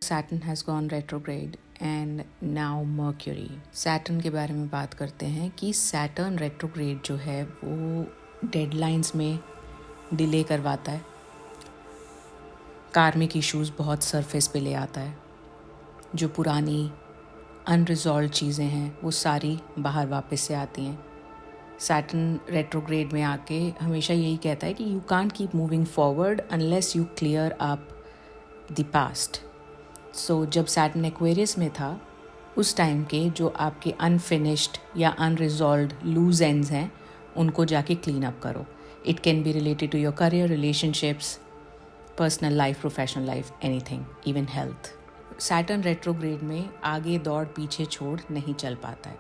Saturn has gone retrograde and now Mercury. Saturn के बारे में बात करते हैं कि Saturn retrograde जो है वो डेडलाइंस में डिले करवाता है, कार्मिक इश्यूज बहुत सरफेस पे ले आता है, जो पुरानी अनरिजॉल्व चीज़ें हैं वो सारी बाहर वापस से आती हैं. सैटर्न रेट्रोग्रेड में आके हमेशा यही कहता है कि you can't keep moving forward unless you clear up the past. So जब सैटर्न एक्वेरियस में था उस टाइम के जो आपके अनफिनिश्ड या अनरिजॉल्व्ड लूज एंड्स हैं उनको जाके क्लीन अप करो. It can be related to your career, relationships, personal life, professional life, anything, even health. Saturn retrograde में आगे दौड़ पीछे छोड़ नहीं चल पाता है.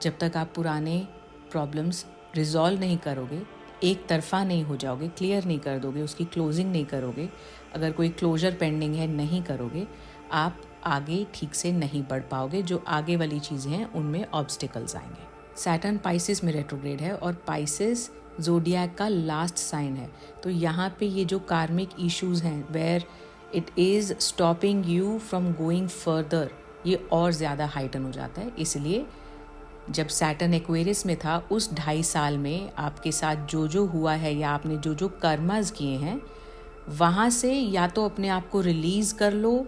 जब तक आप पुराने प्रॉब्लम्स रिजॉल्व नहीं करोगे, एक तरफा नहीं हो जाओगे, क्लियर नहीं कर दोगे, उसकी क्लोजिंग नहीं करोगे, अगर कोई क्लोजर पेंडिंग है नहीं करोगे, आप आगे ठीक से नहीं बढ़ पाओगे. जो आगे वाली चीज़ें हैं उनमें ऑब्स्टिकल्स आएंगे. सैटर्न पाइसिस में रेट्रोग्रेड है और पाइसिस ज़ोडिएक का लास्ट साइन है. तो यहाँ पे ये जो कार्मिक इश्यूज हैं where it is stopping you from going further, ये और ज़्यादा हाइटन हो जाता है. इसलिए जब सैटर्न एक्वेरियस में था उस 2.5 साल में आपके साथ जो जो हुआ है या आपने जो जो कर्मास किए हैं वहाँ से या तो अपने आप को रिलीज़ कर लो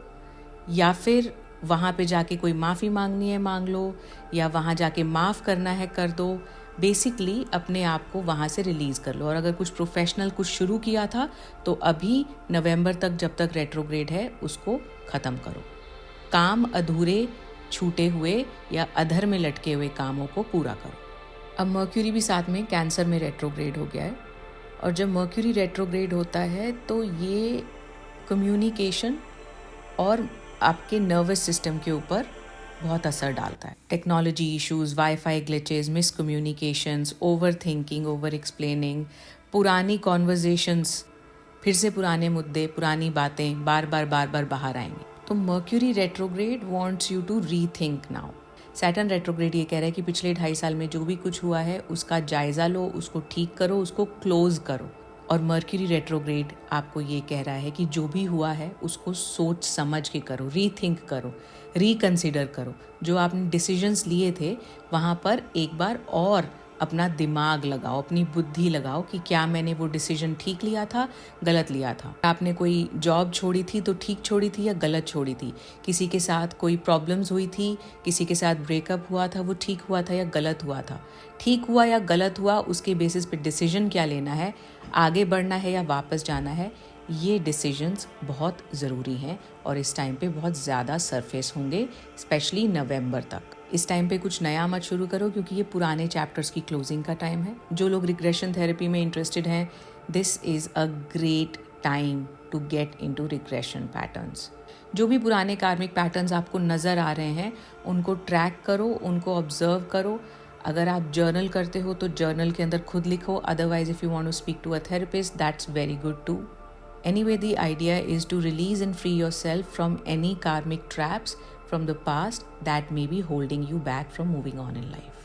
या फिर वहाँ पे जाके कोई माफ़ी मांगनी है मांग लो या वहाँ जाके माफ़ करना है कर दो. बेसिकली अपने आप को वहाँ से रिलीज़ कर लो. और अगर कुछ प्रोफेशनल कुछ शुरू किया था तो अभी नवंबर तक जब तक रेट्रोग्रेड है उसको ख़त्म करो. काम अधूरे छूटे हुए या अधर में लटके हुए कामों को पूरा करो. अब मर्क्यूरी भी साथ में कैंसर में रेट्रोग्रेड हो गया है और जब मर्क्यूरी रेट्रोग्रेड होता है तो ये कम्युनिकेशन और आपके नर्वस सिस्टम के ऊपर बहुत असर डालता है. Technology issues, wifi glitches, miscommunications, over thinking, over explaining, पुरानी कॉन्वर्जेशंस, फिर से पुराने मुद्दे, पुरानी बातें बार बार बाहर आएंगी. तो Mercury retrograde wants you to rethink now. Saturn retrograde ये कह रहा है कि पिछले 2.5 साल में जो भी कुछ हुआ है उसका जायज़ा लो, उसको ठीक करो, उसको क्लोज करो. और मर्क्यूरी रेट्रोग्रेड आपको ये कह रहा है कि जो भी हुआ है उसको सोच समझ के करो, रीथिंक करो, रिकंसिडर करो. जो आपने डिसीजंस लिए थे वहाँ पर एक बार और अपना दिमाग लगाओ, अपनी बुद्धि लगाओ कि क्या मैंने वो डिसीजन ठीक लिया था, गलत लिया था. आपने कोई जॉब छोड़ी थी तो ठीक छोड़ी थी या गलत छोड़ी थी. किसी के साथ कोई प्रॉब्लम्स हुई थी, किसी के साथ ब्रेकअप हुआ था, वो ठीक हुआ था या गलत हुआ था. ठीक हुआ या गलत हुआ उसके बेसिस पे डिसीजन क्या लेना है, आगे बढ़ना है या वापस जाना है, ये डिसीजंस बहुत ज़रूरी हैं और इस टाइम पे बहुत ज़्यादा सरफेस होंगे, स्पेशली नवंबर तक. इस टाइम पे कुछ नया मत शुरू करो क्योंकि ये पुराने चैप्टर्स की क्लोजिंग का टाइम है. जो लोग रिग्रेशन थेरेपी में इंटरेस्टेड हैं, this is a great time to get into regression patterns. जो भी पुराने कार्मिक पैटर्न्स आपको नज़र आ रहे हैं उनको ट्रैक करो, उनको ऑब्जर्व करो. अगर आप जर्नल करते हो तो जर्नल के अंदर खुद लिखो. Otherwise if you want to speak to a therapist that's very good too. Anyway, the idea is to release and free yourself from any karmic traps from the past that may be holding you back from moving on in life.